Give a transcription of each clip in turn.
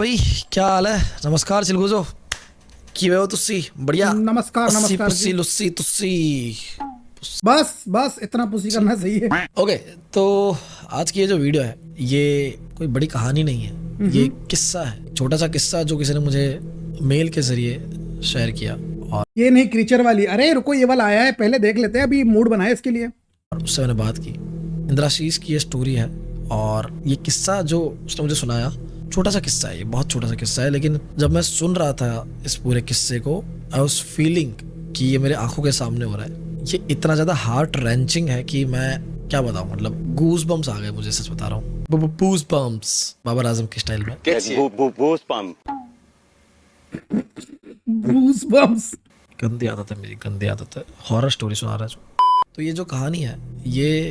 B क्या हाल है? नमस्कार चिलगुजो किवे हो तुसी? बढ़िया। नमस्कार नमस्कार पुस्सी जी। लुस्सी तुसी। बस बस इतना पुसी करना सही है। ओके, तो आज की ये जो वीडियो है ये कोई बड़ी कहानी नहीं है, ये किस्सा है, छोटा सा किस्सा जो किसी ने मुझे मेल के जरिए शेयर किया और ये नहीं क्रीचर वाली, अरे रुको ये वाला आया है, पहले देख लेते हैं, अभी मूड बनाए इसके लिए। उससे मैंने बात की। इंद्राशीष की ये स्टोरी है और ये किस्सा जो उसने मुझे सुनाया, छोटा सा किस्सा है, ये बहुत छोटा सा किस्सा है, लेकिन जब मैं सुन रहा था इस पूरे किस्से को आई वाज फीलिंग कि ये मेरे आंखों के सामने हो रहा है। ये इतना ज्यादा हार्ट रेंचिंग है कि मैं क्या बताऊं, मतलब गूज बम्स आ गए मुझे, सच बता रहा हूँ। गूज बम्स बाबर आजम के स्टाइल में। Goosebumps. गंदी आदत है मेरी, गंदी आदत है, हॉरर स्टोरी सुना रहा है जो। तो ये जो कहानी है ये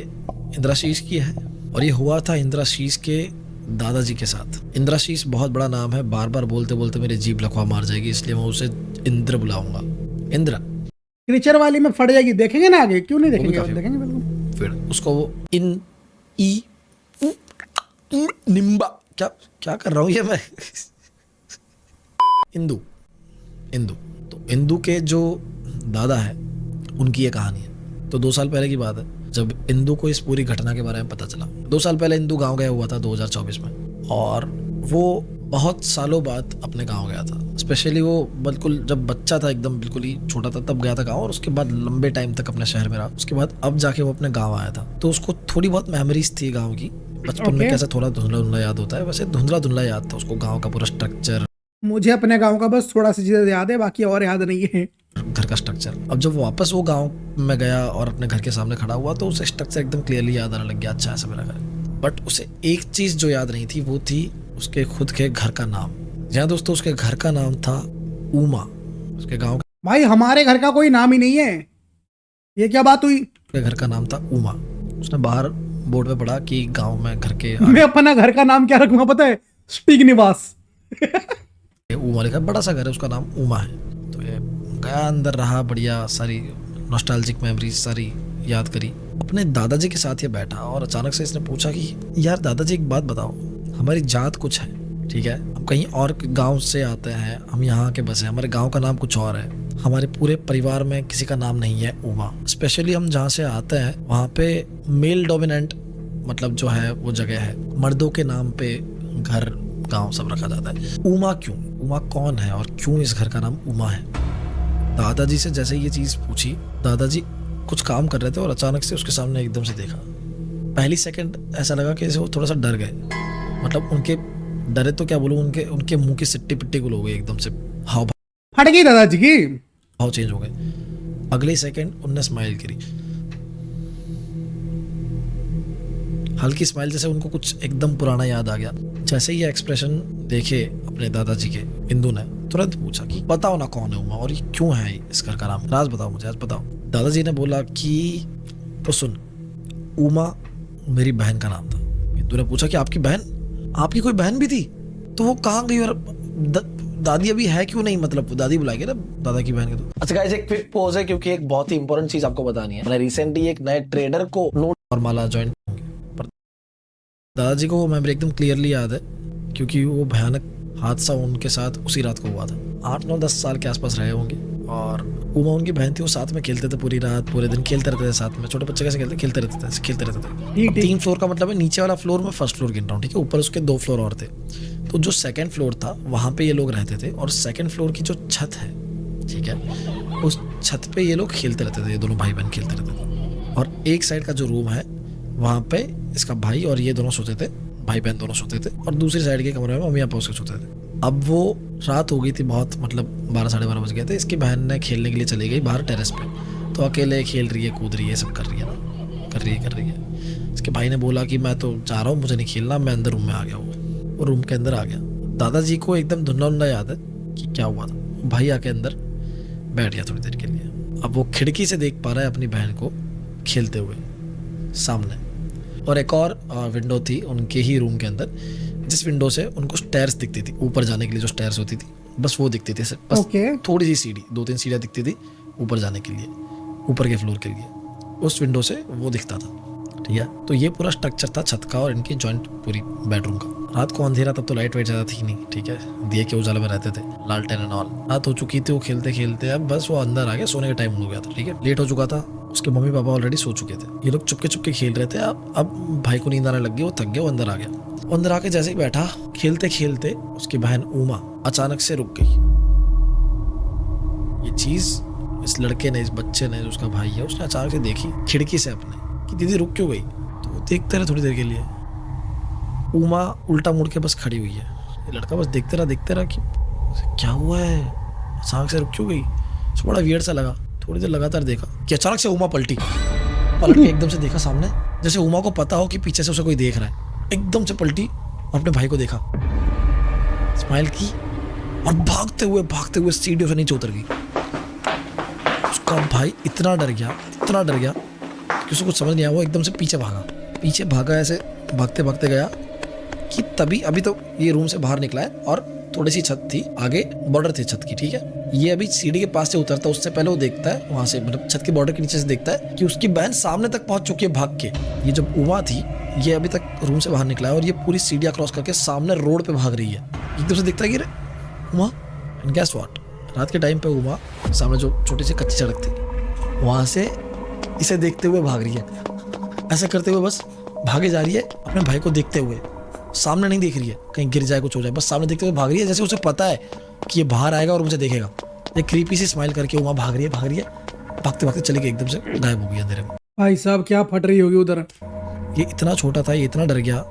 इंद्राशीष की है और ये हुआ था इंद्राशीष के दादाजी के साथ। इंद्राशीष बहुत बड़ा नाम है, बार बार बोलते बोलते मेरी जीभ लखवा मार जाएगी, इसलिए मैं उसे इंद्र बुलाऊंगा। इंद्र। क्रीचर वाली में फट जाएगी, देखेंगे ना आगे, क्यों नहीं देखेंगे? काफी- देखेंगे बिल्कुल। फिर उसको वो इन ई उ, उ, निम्बा क्या क्या कर रहा हूँ ये मैं। इंदु। इंदु तो इंदु के जो दादा है उनकी ये कहानी है। तो 2 साल पहले की बात है जब इंदु को इस पूरी घटना के बारे में पता चला। 2 साल पहले इंदु गांव गया हुआ था 2024 में, और वो बहुत सालों बाद अपने गांव गया था। स्पेशली वो बिल्कुल जब बच्चा था, एकदम बिल्कुल ही छोटा था, तब गया था गांव, और उसके बाद लंबे टाइम तक अपने शहर में रहा। उसके बाद अब जाके वो अपने गांव आया था, तो उसको थोड़ी बहुत मेमोरीज थी गाँव की। बचपन में कैसे थोड़ा धुंधला धुंधला याद होता है, वैसे धुंधला धुंधला याद था उसको गाँव का पूरा स्ट्रक्चर। मुझे अपने गांव का बस थोड़ा सी चीजें याद है, बाकी और याद नहीं है। घर का स्ट्रक्चर। अब जब वापस वो गांव में गया और अपने घर के सामने खड़ा हुआ तो उसे स्ट्रक्चर एकदम क्लियरली याद आने लग गया, अच्छा ऐसा मेरा घर। बट उसे एक चीज जो याद नहीं थी वो थी उसके खुद के घर का नाम। जहाँ दोस्तों उसके घर का नाम था उमा। उसके गांव भाई हमारे घर का कोई नाम ही नहीं है, ये क्या बात हुई? के घर का नाम था उमा। उसने बाहर बोर्ड पे पढ़ा कि गांव में घर के मैं अपना घर का नाम क्या रखूंगा पता है? स्टिग निवास। उमा लिखा, बड़ा सा घर है, उसका नाम उमा है। तो ये गया, अंदर रहा, बढ़िया सारी नॉस्टैल्जिक मेमोरीज सारी याद करी। अपने दादाजी के साथ ये बैठा और अचानक से इसने पूछा कि यार दादाजी एक बात बताओ, हमारी जात कुछ है, ठीक है, हम कहीं और गांव से आते हैं, हम यहाँ के बसे, हमारे गांव का नाम कुछ और है, हमारे पूरे परिवार में किसी का नाम नहीं है उमा। स्पेशली हम जहाँ से आते हैं वहाँ पे मेल डोमिनेंट मतलब जो है वो जगह है, मर्दों के नाम पे घर गांव सब रखा जाता है। उमा क्यों? उमा कौन है और क्यों इस घर का नाम उमा है? दादाजी से जैसे ये चीज पूछी, दादाजी कुछ काम कर रहे थे और अचानक से उसके सामने एकदम से देखा। पहली सेकंड ऐसा लगा कि जैसे वो थोड़ा सा डर गए, मतलब उनके डरे तो क्या बोलूं, उनके मुंह की सिट्टी पिट्टी गुल हो गई, एकदम से हाव फट गई दादाजी की। भाव चेंज हो गए। अगले सेकंड उनने स्माइल करी, हल्की स्माइल, जैसे उनको कुछ एकदम पुराना याद आ गया। जैसे ही ये एक्सप्रेशन देखे अपने दादाजी के, इंदु ने तुरंत पूछा कि बताओ ना कौन है उमा और ये क्यों है इस घर का नाम, राज बताओ मुझे, आज बताओ। दादाजी ने बोला कि तो सुन, उमा मेरी बहन का नाम था। इंदु ने पूछा कि आपकी बहन? आपकी कोई बहन भी थी? तो वो कहाँ गई और दादी अभी है क्यों नहीं, मतलब दादी बुलाएगी ना दादा की बहन के। तो अच्छा गाइस, एक क्विक पॉज है क्योंकि एक बहुत ही इंपॉर्टेंट चीज आपको बतानी है। मैंने रिसेंटली एक नए ट्रेडर को नोट और माला ज्वाइन होंगे, पर दादाजी को वो मेमोरी एकदम क्लियरली याद है क्योंकि वो भयानक हादसा उनके साथ उसी रात को हुआ था। 8-9-10 साल के आसपास रहे होंगे और उमा उनकी बहन थी। वो साथ में खेलते थे, पूरी रात पूरे दिन खेलते रहते थे साथ में। छोटे बच्चे कैसे खेलते रहते थे। 3 फ्लोर का मतलब है, नीचे वाला फ्लोर में फर्स्ट फ्लोर गिन रहा हूँ, ठीक है, ऊपर उसके 2 फ्लोर और थे। तो जो सेकंड फ्लोर था वहाँ पे ये लोग रहते थे और सेकंड फ्लोर की जो छत है, ठीक है, उस छत पे ये लोग खेलते रहते थे, ये दोनों भाई बहन खेलते रहते थे। और एक साइड का जो रूम है वहाँ पे इसका भाई और ये दोनों सोते थे, भाई बहन दोनों सोते थे, और दूसरी साइड के कमरे में मम्मी पापा उसके सोते थे। अब वो रात हो गई थी बहुत, मतलब 12-12:30 बज गए थे। इसकी बहन ने खेलने के लिए चली गई बाहर टेरेस पे, तो अकेले खेल रही है, कूद रही है, सब कर रही है ना, कर रही है। इसके भाई ने बोला कि मैं तो जा रहा हूँ, मुझे नहीं खेलना, मैं अंदर रूम में आ गया हूँ। वो रूम के अंदर आ गया। दादाजी को एकदम धुंधला याद है कि क्या हुआ था। भाई आके अंदर बैठ गया थोड़ी देर के लिए। अब वो खिड़की से देख पा रहा है अपनी बहन को खेलते हुए सामने, और एक और विंडो थी उनके ही रूम के अंदर, जिस विंडो से उनको स्टेयर्स दिखती थी, ऊपर जाने के लिए जो स्टेयर्स होती थी, बस वो दिखती थी। बस थोड़ी सी सीढ़ी, 2-3 सीढ़ियाँ दिखती थी ऊपर जाने के लिए, ऊपर के फ्लोर के लिए, उस विंडो से वो दिखता था, ठीक है। तो ये पूरा स्ट्रक्चर था छत का और इनकी जॉइंट पूरी बेडरूम का। रात को अंधेरा, तब तो लाइट वाइट ज्यादा थी नहीं, ठीक है, दिए के उजाले में रहते थे, लालटेन एंड ऑल। रात हो चुकी थी, वो खेलते खेलते अब बस वो अंदर आ गया, सोने का टाइम हो गया था, ठीक है, लेट हो चुका था। उसके मम्मी पापा ऑलरेडी सो चुके थे, ये लोग चुपके चुपके खेल रहे थे। अब भाई को नींद आने लग गई, वो थक गया, वो अंदर आ गया। वो अंदर आके जैसे ही बैठा, खेलते खेलते उसकी बहन उमा अचानक से रुक गई। ये चीज इस लड़के ने, इस बच्चे ने, जो उसका भाई है, उसने अचानक से देखी खिड़की से अपने कि दीदी रुक क्यों गई। तो वो देखते रहे थोड़ी देर के लिए, उमा उल्टा मुड़ के बस खड़ी हुई है। ये लड़का बस देखते रहा कि क्या हुआ है, अचानक से रुक क्यों गई। तो बड़ा वियर्ड सा लगा, थोड़ी देर लगातार देखा कि अचानक से उमा पलट के एकदम से देखा सामने, जैसे उमा को पता हो कि पीछे से उसे कोई देख रहा है। एकदम से पलटी और अपने भाई को देखा, स्माइल की और भागते हुए सीढ़ियों से नीचे उतर गई। उसका भाई इतना डर गया कि उसको कुछ समझ नहीं आया। वो एकदम से पीछे भागा, ऐसे भागते भागते गया कि तभी अभी तो ये रूम से बाहर निकला है और थोड़ी सी छत थी आगे, बॉर्डर थी छत की, ठीक है। ये अभी सीढ़ी के पास से उतरता, उससे पहले वो देखता है वहां से, मतलब छत के बॉर्डर के नीचे से देखता है कि उसकी बहन सामने तक पहुंच चुकी है भाग के। ये जब उमा थी, ये अभी तक रूम से बाहर निकला है और ये पूरी सीढ़ियां क्रॉस करके सामने रोड पे भाग रही है। एकदम से देखता है कि उमा, एंड गेस व्हाट, रात के टाइम पे उमा सामने जो छोटी सी कच्ची सड़क थी वहां से इसे देखते हुए भाग रही है। ऐसे करते हुए बस भागे जा रही है, अपने भाई को देखते हुए, सामने नहीं देख रही है कहीं गिर जाए कुछ हो जाए, बस सामने देखते हुए भाग रही है, जैसे उसे पता है कि ये बाहर आएगा और मुझे देखेगा। ये क्रीपी सी स्माइल करके उमा भाग रही है, भागते भागते चली गई, एकदम से गायब हो गई अंधेरे में। भाई साहब क्या फट रही होगी उधर। ये इतना छोटा था, ये इतना डर गया,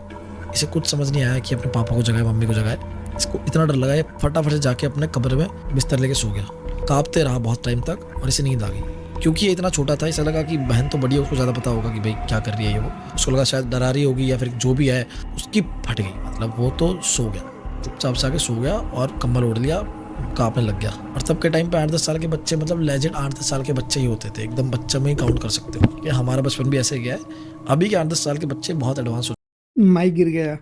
इसे कुछ समझ नहीं आया कि अपने पापा को जगाए, मम्मी को जगाए। इसको इतना डर लगा, ये फटाफट से जाके अपने कमरे में बिस्तर लेके सो गया। कांपते रहा बहुत टाइम तक और इसे नींद आ गई, क्योंकि ये इतना छोटा था। इसे लगा कि बहन तो बड़ी है, उसको ज़्यादा पता होगा कि भाई क्या कर रही है ये। वो उसको लगा शायद डरा रही होगी या फिर जो भी है उसकी फट गई, मतलब वो तो सो गया, चुपचाप से आके सो गया और कम्बल ओढ़ लिया, कांपने लग गया। और तब के टाइम पे 8-10 साल के बच्चे, मतलब लेजेंड 8-10 साल के बच्चे ही होते थे, एकदम बच्चे में ही काउंट कर सकते हो कि हमारा बचपन भी ऐसे गया है। अभी के 8-10 साल के बच्चे बहुत एडवांस हो माइक गिर गया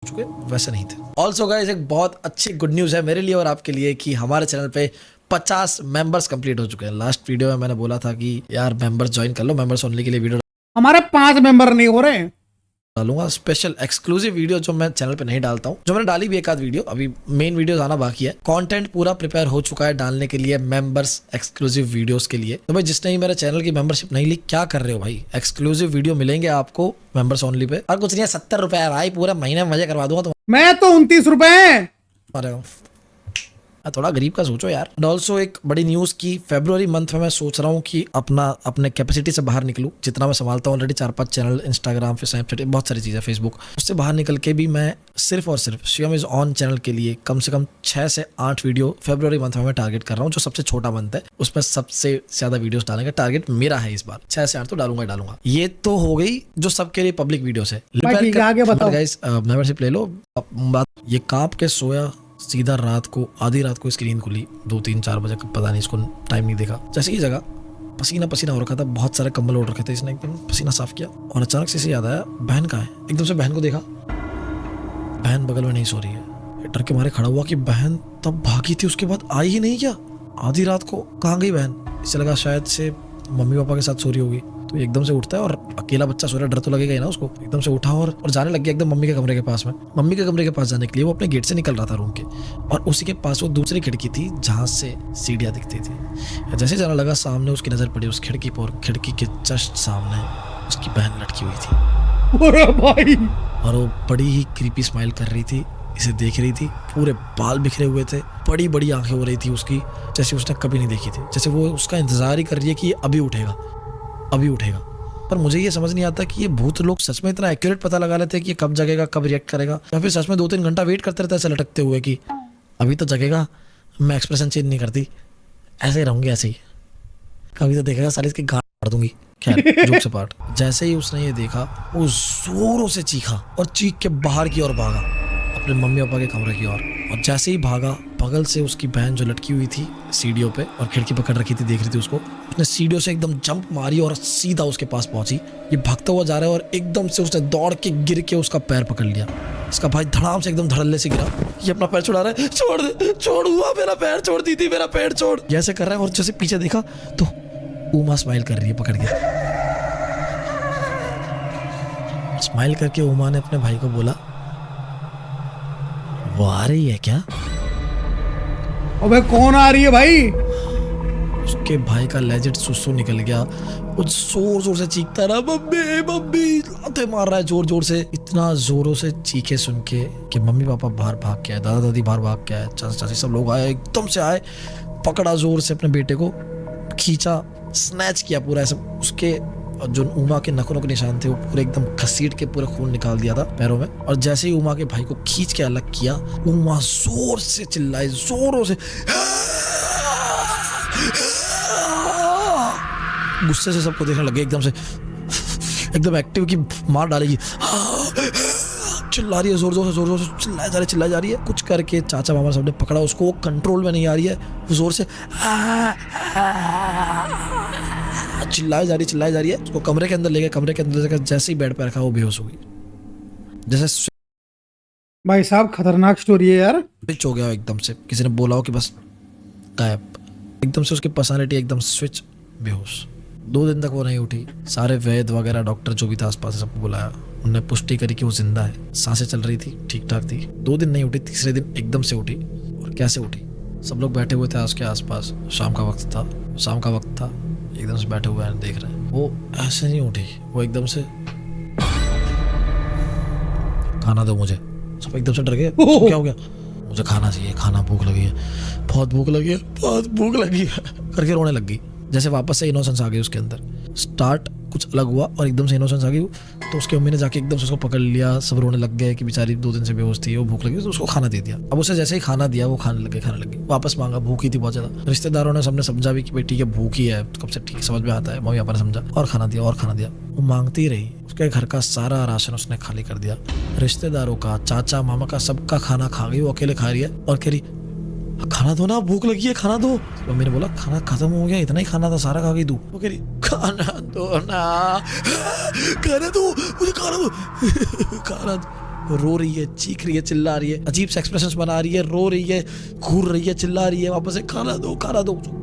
चुके, वैसे नहीं थे। ऑल्सो गाइस, एक बहुत अच्छी गुड न्यूज़ है मेरे लिए और आपके लिए कि हमारे चैनल पे 50 मेंबर्स कंप्लीट हो चुके हैं। लास्ट वीडियो में मैंने बोला था कि यार मेंबर्स ज्वाइन कर लो, मेंबर्स ओनली के लिए वीडियो हमारे 5 मेंबर नहीं हो रहे। डालूंगा, स्पेशल एक्सक्लूसिव वीडियो जो मैं चैनल पे नहीं डालता हूँ, जो मैंने डाली भी एक आध वीडियो, अभी मेन वीडियोस आना बाकी है। कंटेंट पूरा प्रिपेयर हो चुका है डालने के लिए मेंबर्स एक्सक्लूसिव वीडियोस के लिए। तो भाई जिसने ही मेरे चैनल की मेंबरशिप नहीं ली, क्या कर रहे हो भाई, एक्सक्लूसिव वीडियो मिलेंगे आपको मेंबर्स ओनली पे। और कुछ नहीं है, 70 रुपए है भाई, पूरे महीने में मजे करवा दूंगा। मैं तो 29 रुपए। अरे थोड़ा गरीब का सोचो यार। एंड ऑल्सो एक बड़ी न्यूज की, फरवरी मंथ में मैं सोच रहा हूँ कि अपने कैपेसिटी से बाहर निकलूँ। जितना मैं संभालता हूँ ऑलरेडी 4-5 चैनल, इंस्टाग्राम, फिर स्नैपचैट, बहुत सारी चीज़ें, फेसबुक, उससे बाहर निकल के भी मैं सिर्फ और सिर्फ शिवम इज ऑन चैनल के लिए कम से कम 6 से 8 वीडियो फरवरी मंथ में मैं टारगेट कर रहा हूँ। जो सबसे छोटा मंथ है उसमें सबसे ज्यादा वीडियोस डालने का टारगेट मेरा है इस बार। 6 से 8 तो डालूंगा। ये तो हो गई जो सबके लिए पब्लिक वीडियोस है। आगे बताओ गाइस, मेंबरशिप ले लो। बात ये कांप के सोया, सीधा रात को, आधी रात को स्क्रीन खुली 2-3-4 बजे, पता नहीं, इसको टाइम नहीं देखा। जैसे ही जगह पसीना हो रखा था, बहुत सारे कंबल ओढ़ रखे थे, इसने एकदम पसीना साफ किया और अचानक से इसे याद आया बहन कहाँ है। एकदम से बहन को देखा, बहन बगल में नहीं सो रही है। डर के मारे खड़ा हुआ कि बहन तब भागी थी, उसके बाद आई ही नहीं क्या, आधी रात को कहाँ गई बहन। इसे लगा शायद से मम्मी पापा के साथ सो रही होगी, तो एकदम से उठता है और अकेला बच्चा सो रहा है, डर तो लगेगा ही ना उसको। एकदम से उठा और जाने लग गया एकदम मम्मी के कमरे के पास में। मम्मी के कमरे के पास जाने के लिए वो अपने गेट से निकल रहा था रूम के, और उसी के पास वो दूसरी खिड़की थी जहाँ से सीढ़ियाँ दिखती थी। जैसे जाने लगा, सामने उसकी नजर पड़ी उस खिड़की पर, खिड़की के जस्ट सामने उसकी बहन लटकी हुई थी। अरे भाई, और वो बड़ी ही क्रीपी स्माइल कर रही थी, इसे देख रही थी। पूरे बाल बिखरे हुए थे, बड़ी बड़ी आंखें हो रही थी उसकी, जैसे उसने कभी नहीं देखी थी। जैसे वो उसका इंतजार ही कर रही है कि अभी उठेगा। पर मुझे ये समझ नहीं आता कि ये भूत लोग सच में इतना एक्यूरेट पता लगा लेते हैं कि कब जगेगा, कब रिएक्ट करेगा, या फिर सच में 2-3 घंटा वेट करते रहते ऐसे लटकते हुए कि अभी तो जगेगा, मैं एक्सप्रेशन चेंज नहीं करती, ऐसे ही रहूंगी, ऐसे ही, कभी तो देखेगा साली इसकी गांड मार दूंगी। खैर, जोक से पार्ट। जैसे ही उसने ये देखा, वो जोरों से चीखा और चीख के बाहर की ओर भागा, अपने मम्मी पापा के कमरे की ओर। और जैसे ही भागा, बगल से उसकी बहन जो लटकी हुई थी सीढ़ियों पे और खिड़की पकड़ रखी थी, देख रही थी उसको, उसने सीढ़ियों से एकदम जंप मारी और सीधा उसके पास पहुंची। ये भागता हुआ जा रहा है और एकदम से उसने दौड़ के गिर के उसका पैर पकड़ लिया। इसका भाई धड़ाम से एकदम धड़ल्ले से गिरा। ये अपना पैर छुड़ा रहा है, छोड़ दे, छोड़, हुआ मेरा पैर छोड़, दी थी मेरा पैर छोड़, ऐसे कर रहा है। और जैसे पीछे देखा तो उमा स्माइल कर रही है पकड़ के। स्माइल करके उमा ने अपने भाई को बोला, वो आ रही है क्या? अबे कौन आ रही है भाई? उसके भाई का लेजिट सुसु निकल गया। वो जोर जोर से चीखता रहा, मम्मी मम्मी, लाते मार रहा है जोर जोर से। इतना जोरों से चीखे सुन के कि मम्मी पापा बाहर भाग के आए, दादा दादी बाहर भाग के आए, चाचा चाची सब लोग आए, एकदम से आए, पकड़ा जोर से अपने बेटे को, खींचा, स्नैच किया पूरा ऐसा। उसके जो उमा के नखों के निशान थे वो पूरे एकदम घसीट के पूरा खून निकाल दिया था पैरों में। और जैसे ही उमा के भाई को खींच के अलग किया, उमा जोर से चिल्लाई, जोरों से, गुस्से से सबको देखने लगे, एकदम से एकदम एक्टिव की मार डालेगी, चिल्ला रही है जोर जोर से चिल्लाई जा रही है। कुछ करके चाचा मामा सबने पकड़ा उसको, वो कंट्रोल में नहीं आ रही है, वो जोर से चिल्लाई जा रही है। उसको कमरे के अंदर ले गए, कमरे के अंदर लेकर जैसे ही बेड पे रखा वो बेहोश हो गई, जैसे भाई साहब खतरनाक स्टोरी है यार। स्विच हो गया एकदम से, किसी ने बोला हो कि बस गायब, एकदम से उसकी पर्सनालिटी एकदम स्विच, बेहोश। 2 दिन तक वो नहीं उठी। सारे वैद्य वगैरह डॉक्टर जो भी था आसपास सबको बुलाया, उन्होंने पुष्टि करी कि वो जिंदा है, सांसें चल रही थी, ठीक ठाक थी। 2 दिन नहीं उठी, तीसरे दिन एकदम से उठी। और कैसे उठी? सब लोग बैठे हुए थे उसके आसपास, शाम का वक्त था, एकदम से बैठे हुए हैं देख रहे हैं। वो ऐसे नहीं उठी, वो एकदम से, खाना दो मुझे। सब एकदम से डर गए, क्या हो गया? मुझे खाना चाहिए, खाना, भूख लगी है, बहुत भूख लगी है करके रोने लग गई। जैसे वापस से इनोसेंस आ गई उसके अंदर। स्टार्ट कुछ अलग हुआ और एकदम से इनोसेंस आ गई। तो उसकी मम्मी ने जाके एकदम से उसको पकड़ लिया, सब रोने लग गए कि बेचारी 2 दिन से बेहोश थी, वो भूख लगी, तो उसको खाना दे दिया। अब उसे जैसे ही खाना दिया वो खाने लगी, वापस मांगा, भूखी थी बहुत ज्यादा। रिश्तेदारों ने सबने समझा भी कि भाई ठीक है भूखी है, कब से ठीक समझ में आता है, मम्मी पापा ने समझा, और खाना दिया। वो मांगती रही, उसके घर का सारा राशन उसने खाली कर दिया, रिश्तेदारों का, चाचा मामा का, सबका खाना खा गई। वो अकेले खा रही है और कह रही खाना दो ना, भूख लगी है, खाना दो। मम्मी ने बोला खाना खत्म हो गया, इतना ही खाना था, सारा खा गई तू। वो कह रही खाना दो ना, खाना दो मुझे, खाना दो। रो रही है, चीख रही है, चिल्ला रही है, अजीब से एक्सप्रेशंस बना रही है, रो रही है, घूर रही है, चिल्ला रही है, वापस से खाना दो।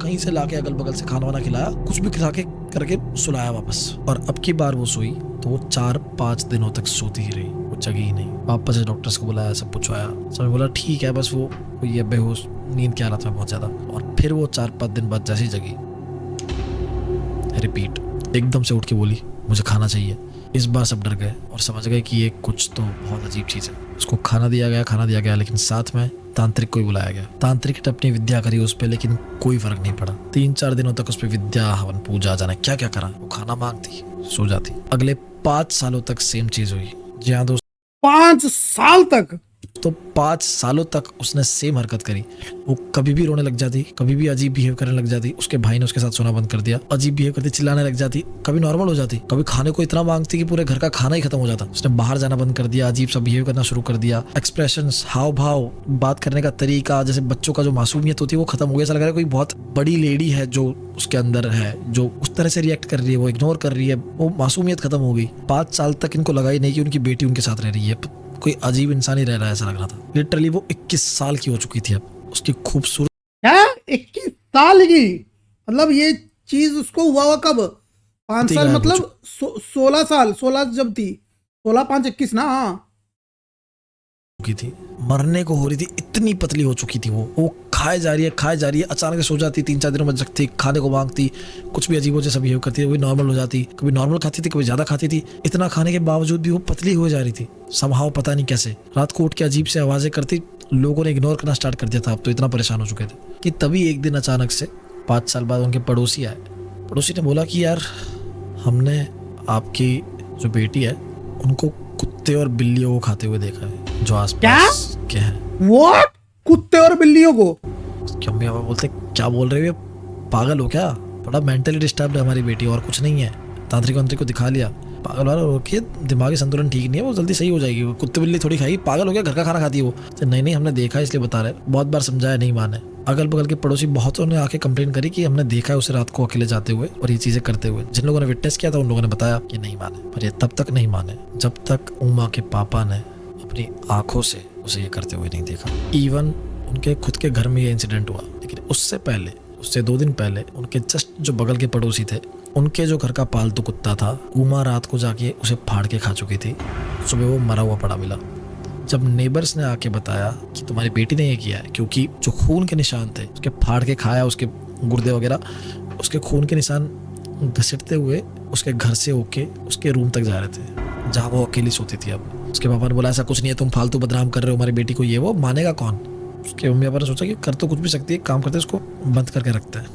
कहीं से लाके अगल बगल से खाना वाना खिलाया, कुछ भी खिला के करके सुलाया वापस। और अब की बार वो सोई तो वो 4-5 दिनों तक सोती ही रही, वो जगी ही नहीं। वापस से डॉक्टर्स को बुलाया, सब पूछवाया, सब बोला ठीक है, बस वो ये बेहोश, नींद की हालत में बहुत ज्यादा। और फिर वो 4-5 दिन बाद जैसे ही जगी, रिपीट, एकदम से उठ के बोली मुझे खाना चाहिए। इस बार सब डर गए और समझ गए कि ये कुछ तो बहुत अजीब चीज है। उसको खाना दिया गया, लेकिन साथ में तांत्रिक को ही बुलाया गया। तांत्रिक ने अपनी विद्या करी उस पे, लेकिन कोई फर्क नहीं पड़ा। 3-4 दिनों तक उस पे विद्या, हवन, पूजा, जाने क्या क्या करा। वो खाना मांगती, सो जाती। अगले 5 सालों तक सेम चीज हुई। जी हाँ दोस्तों, 5 साल तक? तो 5 सालों तक उसने सेम हरकत करी। वो कभी भी रोने लग जाती, कभी भी अजीब बिहेव करने लग जाती। उसके भाई ने उसके साथ सोना बंद कर दिया, अजीब बिहेव करती, चिल्लाने लग जाती, कभी नॉर्मल हो जाती, कभी खाने को इतना मांगती कि पूरे घर का खाना ही खत्म हो जाता। उसने बाहर जाना बंद कर दिया, अजीब सा बिहेव करना शुरू कर दिया। एक्सप्रेशंस, हाव भाव, बात करने का तरीका, जैसे बच्चों का जो मासूमियत होती है वो खत्म हो गया। ऐसा लग रहा है कोई बहुत बड़ी लेडी है जो उसके अंदर है, जो उस तरह से रिएक्ट कर रही है, वो इग्नोर कर रही है, वो मासूमियत खत्म हो गई। 5 साल तक इनको लगा ही नहीं कि उनकी बेटी उनके साथ रह रही है, कोई अजीब इंसान ही रह रहा है ऐसा लग रहा था। लिटरली वो 21 साल की हो चुकी थी अब। उसकी खूबसूरत, क्या 21 साल की? मतलब ये चीज उसको हुआ कब? 5 साल मतलब 16 साल, 16 जब थी, 16 5 21 ना। हाँ की थी, मरने को हो रही थी, इतनी पतली हो चुकी थी वो खाए जा रही है, अचानक सो जाती, 3-4 दिनों में जगती, खाने को मांगती, कुछ भी अजीब जैसा बिहेव करती, वही नॉर्मल हो जाती, कभी नॉर्मल खाती थी, कभी ज्यादा खाती थी। इतना खाने के बावजूद भी वो पतली हो जा रही थी समहाउ, पता नहीं कैसे। रात को उठ के अजीब से आवाजें करती, लोगों ने इग्नोर करना स्टार्ट कर दिया था। अब तो इतना परेशान हो चुके थे कि तभी एक दिन अचानक से 5 साल बाद उनके पड़ोसी आए। पड़ोसी ने बोला कि यार हमने आपकी जो बेटी है उनको कुत्ते और बिल्लियों को खाते हुए देखा है जो आसपास के हैं। व्हाट? कुत्ते और बिल्लियों को? क्या मम्मी पापा बोलते क्या बोल रहे हो, पागल हो क्या? बड़ा मेंटली डिस्टर्ब है हमारी बेटी, और कुछ नहीं है। तांत्रिक वांत्रिक को दिखा लिया, पागल वाला रोके, दिमागी संतुलन ठीक नहीं है, वो जल्दी सही हो जाएगी। वो कुत्ते बिल्ली थोड़ी खाई, पागल हो गया, घर का खाना खाती है वो। तो नहीं हमने देखा इसलिए बता रहे, बहुत बार समझाया नहीं माने। अगल बगल के पड़ोसी बहुतों ने आके कंप्लेन करी कि हमने देखा है उसे रात को अकेले जाते हुए और ये चीजें करते हुए। जिन लोगों ने विटनेस किया था उन लोगों ने बताया कि नहीं माने, पर ये तब तक नहीं माने जब तक उमा के पापा ने अपनी आंखों से उसे ये करते हुए नहीं देखा। इवन उनके खुद के घर में ये इंसिडेंट हुआ, लेकिन उससे पहले, उससे 2 दिन पहले उनके जस्ट जो बगल के पड़ोसी थे, उनके जो घर का पालतू कुत्ता था, उमा रात को जाके उसे फाड़ के खा चुकी थी। सुबह वो मरा हुआ पड़ा मिला। जब नेबर्स ने आके बताया कि तुम्हारी बेटी ने ये किया है, क्योंकि जो खून के निशान थे उसके फाड़ के खाया, उसके गुर्दे वगैरह, उसके खून के निशान घसीटते हुए उसके घर से होके उसके रूम तक जा रहे थे जहाँ वो अकेली सोती थी। अब उसके पापा ने बोला ऐसा कुछ नहीं है, तुम फालतू बदनाम कर रहे हो हमारी बेटी को, ये वो मानेगा कौन। उसके मम्मी पापा ने सोचा कि कर तो कुछ भी सकती है, काम करते उसको बंद करके रखते हैं।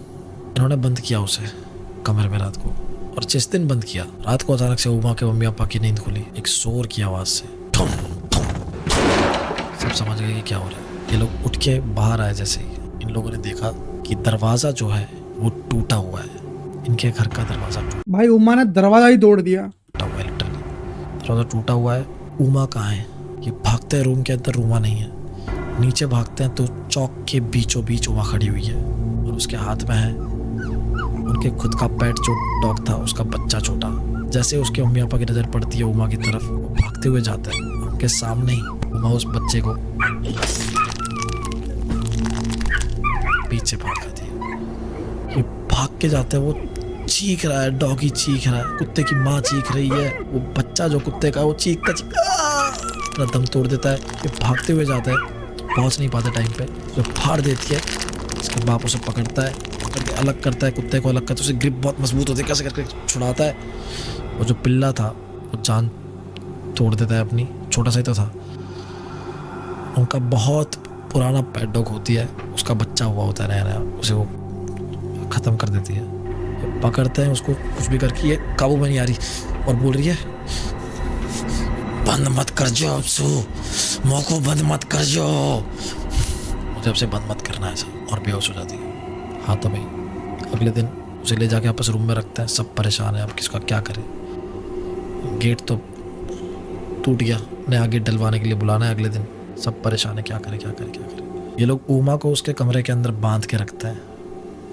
इन्होंने बंद किया उसे कमरे में रात को, और जिस दिन बंद किया रात को अचानक से उमा के मम्मी पापा की नींद खुली एक शोर की आवाज से। ठुम ठुम। सब समझ गए कि क्या हो रहा है। ये लोग उठ के बाहर आए। जैसे ही इन लोगों ने देखा कि दरवाजा जो है वो टूटा हुआ है, इनके घर का दरवाजा भाई उमा ने दरवाजा ही तोड़ दिया। टूटा हुआ है, लिटरली दरवाजा टूटा हुआ है। उमा कहाँ है? ये भागते हैं रूम के अंदर, उमा नहीं है। नीचे भागते हैं तो चौक के बीचों बीच उमा खड़ी हुई है, और उसके हाथ में है उनके खुद का पेट जो डॉग था, उसका बच्चा छोटा। जैसे उसके मम्मी पापा की नज़र पड़ती है उमा की तरफ, वो भागते हुए जाते हैं। उनके सामने ही उमा उस बच्चे को पीछे भाग जाती है। ये भाग के जाते हैं, वो चीख रहा है, डॉगी चीख रहा है, कुत्ते की माँ चीख रही है, वो बच्चा जो कुत्ते का वो चीखता अपना दम तोड़ देता है। ये भागते हुए जाता है, पहुंच नहीं पाते टाइम पे, जो फाड़ देती है। इसके बाप उसे पकड़ता है, पकड़ के अलग करता है, कुत्ते को अलग करता है। उसे ग्रिप बहुत मजबूत होती है, कैसे करके छुड़ाता है। वो जो पिल्ला था वो जान तोड़ देता है अपनी, छोटा सा ही तो था। उनका बहुत पुराना पेट डॉग होती है, उसका बच्चा हुआ होता है नया नया, उसे वो ख़त्म कर देती है। पकड़ते हैं उसको, कुछ भी करके ये काबू में नहीं आ रही और बोल रही है बंद मत कर जो अबसू, मौको बंद मत कर जो। मुझे आपसे बंद मत करना है सर, और बेहोश हो जाती है। हाँ तो भाई अगले दिन उसे ले जाके आपस रूम में रखते हैं। सब परेशान है, अब किसका क्या करें। गेट तो टूट गया, नया गेट डलवाने के लिए बुलाना है अगले दिन। सब परेशान है, क्या करें क्या करें क्या करें। ये लोग उमा को उसके कमरे के अंदर बांध के रखते हैं,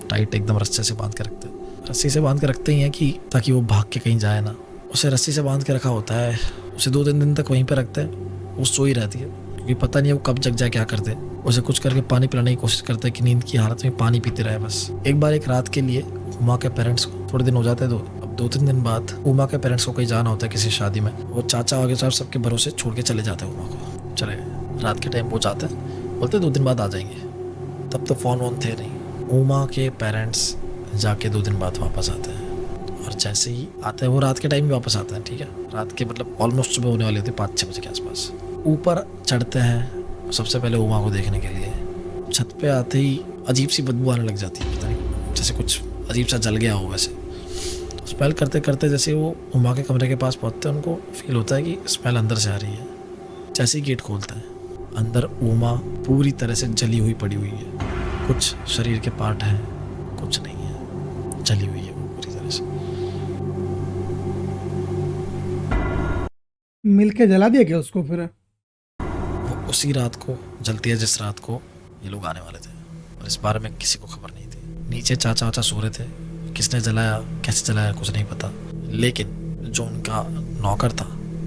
टाइट एकदम रस्से से बांध के रखते हैं। रस्सी से बांध के रखते ही हैं कि ताकि वो भाग के कहीं जाए ना। उसे रस्सी से बांध के रखा होता है, उसे 2-3 दिन तक वहीं पे रखते हैं। वो सोई रहती है, क्योंकि पता नहीं है वो कब जग जाए, क्या करते। उसे कुछ करके पानी पिलाने की कोशिश करते हैं कि नींद की हालत में पानी पीते रहे बस। एक बार एक रात के लिए उमा के पेरेंट्स को थोड़े दिन हो जाते हैं, अब 2-3 दिन बाद उमा के पेरेंट्स को कहीं जाना होता है किसी शादी में। वो चाचा वगैरह साहब सबके भरोसे छोड़ के चले जाते हैं उमा को। चले रात के टाइम वो जाते हैं, बोलते 2 दिन बाद आ जाएंगे। तब तो फ़ोन वोन थे नहीं। उमा के पेरेंट्स जाके 2 दिन बाद वापस आते हैं, और जैसे ही आते हैं वो रात के टाइम भी वापस आते हैं। ठीक है, रात के मतलब ऑलमोस्ट सुबह होने वाली होती है, 5-6 बजे के आसपास। ऊपर चढ़ते हैं सबसे पहले उमा को देखने के लिए। छत पे आते ही अजीब सी बदबू आने लग जाती है, पता नहीं जैसे कुछ अजीब सा जल गया हो। वैसे स्मेल करते करते जैसे वो उमा के कमरे के पास पहुँचते हैं, उनको फील होता है कि स्मेल अंदर से आ रही है। जैसे ही गेट खोलते हैं, अंदर उमा पूरी तरह से जली हुई पड़ी हुई है। कुछ शरीर के पार्ट हैं, कुछ नहीं है, जली हुई है वो पूरी तरह से। मिलके जला दिया क्या उसको फिर? वो उसी रात को जलती है जिस रात को ये लोग आने वाले थे, और इस बारे में किसी को खबर नहीं थी। नीचे चाचा वाचा सो रहे थे, किसने जलाया कैसे जलाया कुछ नहीं पता। लेकिन जो उनका नौकर था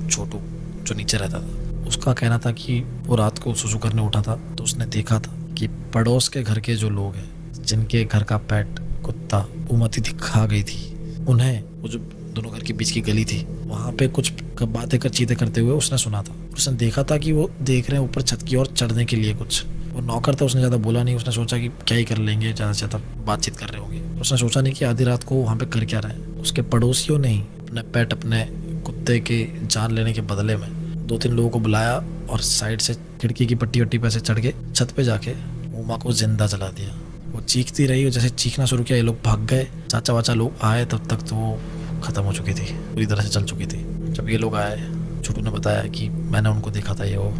छोटू, जो नीचे रहता था, उसका कहना था कि वो रात को सुसु करने उठा था तो उसने देखा था कि पड़ोस के घर के जो लोग हैं, जिनके घर का पेट कुत्ता उमा दीदी खा गई थी, उन्हें वो जो दोनों घर के बीच की गली थी वहाँ पे कुछ बातें कर चीतें करते हुए उसने सुना था। उसने देखा था कि वो देख रहे हैं ऊपर छत की ओर चढ़ने के लिए कुछ। वो नौकर था, उसने ज़्यादा बोला नहीं। उसने सोचा कि क्या ही कर लेंगे, ज़्यादा से ज़्यादा बातचीत कर रहे होंगे। उसने सोचा नहीं कि आधी रात को वहाँ पे कर क्या रहे हैं। उसके पड़ोसियों ने ही अपने पेट, अपने कुत्ते के जान लेने के बदले में 2-3 लोगों को बुलाया और साइड से खिड़की की पट्टी वट्टी पे से चढ़ के छत पे जाके उमा को जिंदा जला दिया। वो चीखती रही, और जैसे चीखना शुरू किया ये लोग भाग गए। चाचा वाचा लोग आए, तब तक तो वो ख़त्म हो चुकी थी, पूरी तरह से जल चुकी थी। जब ये लोग आए, छोटू ने बताया कि मैंने उनको देखा था, ये वो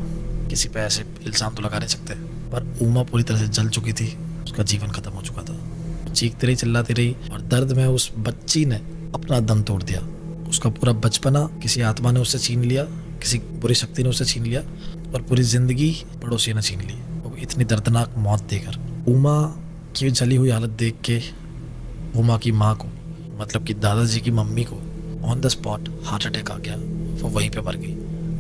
किसी पे ऐसे इल्ज़ाम तो लगा नहीं सकते, पर उमा पूरी तरह से जल चुकी थी, उसका जीवन ख़त्म हो चुका था। चीखती रही, चिल्लाती रही, और दर्द में उस बच्ची ने अपना दम तोड़ दिया। उसका पूरा बचपना किसी आत्मा ने उससे छीन लिया, किसी बुरी शक्ति ने उससे छीन लिया, और पूरी ज़िंदगी पड़ोसी ने छीन ली, वो इतनी दर्दनाक मौत देकर। उमा की जली हुई हालत देख के उमा की माँ को, मतलब कि दादाजी की मम्मी को on the spot heart attack आ गया। वो वहीं पे मर गई,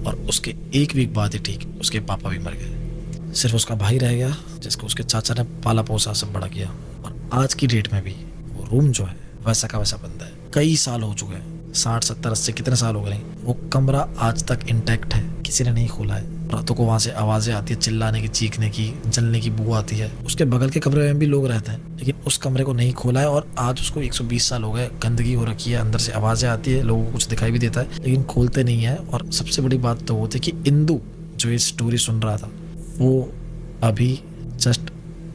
और उसके 1 वीक बाद ही ठीक उसके पापा भी मर गए। सिर्फ उसका भाई रह गया, जिसको उसके चाचा ने पाला पोसा सब बड़ा किया। और आज की डेट में भी वो रूम जो है वैसा का वैसा बंद है। कई साल हो चुके हैं, 60 70 80 कितने साल हो गए, वो कमरा आज तक इंटैक्ट है, किसी ने नहीं खोला है। रातों को वहाँ से आवाज़ें आती है, चिल्लाने की, चीखने की, जलने की बू आती है। उसके बगल के कमरे में भी लोग रहते हैं, लेकिन उस कमरे को नहीं खोला है। और आज उसको 120 साल हो गए, गंदगी हो रखी है, अंदर से आवाज़ें आती है, लोगों को कुछ दिखाई भी देता है, लेकिन खोलते नहीं है। और सबसे बड़ी बात तो वो थी कि इंदु जो ये स्टोरी सुन रहा था, वो अभी जस्ट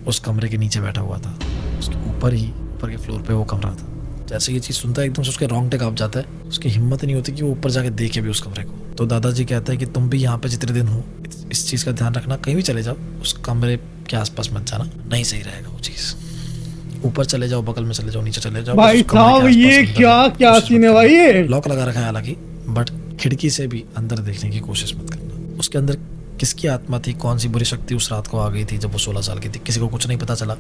उस कमरे के नीचे बैठा हुआ था, उसके ऊपर के फ्लोर पे वो कमरा था। जैसे ये चीज़ सुनता है एकदम से उसके रोंगटे कांप जाता है, उसकी हिम्मत नहीं होती कि वो ऊपर जाके देखे भी उस कमरे को। तो दादाजी कहता है कि तुम भी यहाँ पे जितने दिन हो इस चीज़ का ध्यान रखना, कहीं भी चले जाओ उस कमरे के आसपास मत जाना, नहीं सही रहेगा वो चीज़। ऊपर चले जाओ, बगल में चले जाओ, नीचे चले जाओ, भाई साहब ये क्या सीन है भाई, ये लॉक लगा रखा है हालांकि, बट खिड़की से भी अंदर देखने की कोशिश मत करना। उसके अंदर किसकी आत्मा थी, कौन सी बुरी शक्ति उस रात को आ गई थी जब वो 16 साल की थी, किसी को कुछ नहीं पता चला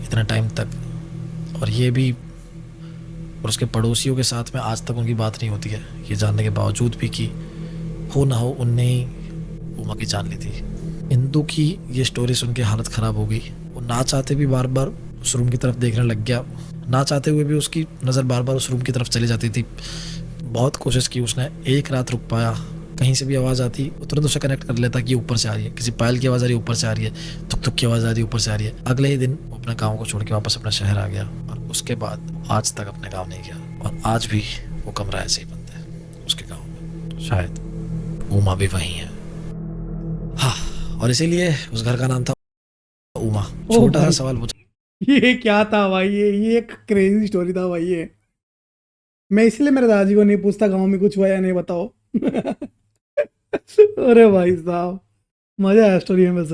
इतने टाइम तक। और ये भी, और उसके पड़ोसियों के साथ में आज तक उनकी बात नहीं होती है, ये जानने के बावजूद भी कि हो ना हो उनने ही उमा की जान ली थी। इंदु की ये स्टोरी सुन के हालत ख़राब हो गई। वो ना चाहते भी बार बार उस रूम की तरफ देखने लग गया, ना चाहते हुए भी उसकी नज़र बार बार उस रूम की तरफ चली जाती थी। बहुत कोशिश की उसने, एक रात रुक पाया, कहीं से भी आवाज़ आती वो तुरंत उसे कनेक्ट कर लेता कि ऊपर से आ रही है, किसी पायल की आवाज़ आ रही है ऊपर से आ रही है, थुक थुक की आवाज़ आ रही है ऊपर से आ रही है। अगले ही दिन वो अपने गाँव को छोड़ के वापस अपना शहर आ गया, और उसके बाद आज तक अपने गाँव नहीं गया। और आज भी वो कमरा ऐसे ही बंद है उसके गाँव में, शायद उमा भी वहीं है। हाँ, और इसीलिए उस घर का नाम था उमा। छोटा सा सवाल पूछा, ये क्या था भाई, ये एक क्रेजी स्टोरी था भाई ये। मैं इसलिए मेरे दादाजी को नहीं पूछता गांव में कुछ हुआ या नहीं, बताओ। अरे भाई साहब, मजा आया स्टोरी में वैसे।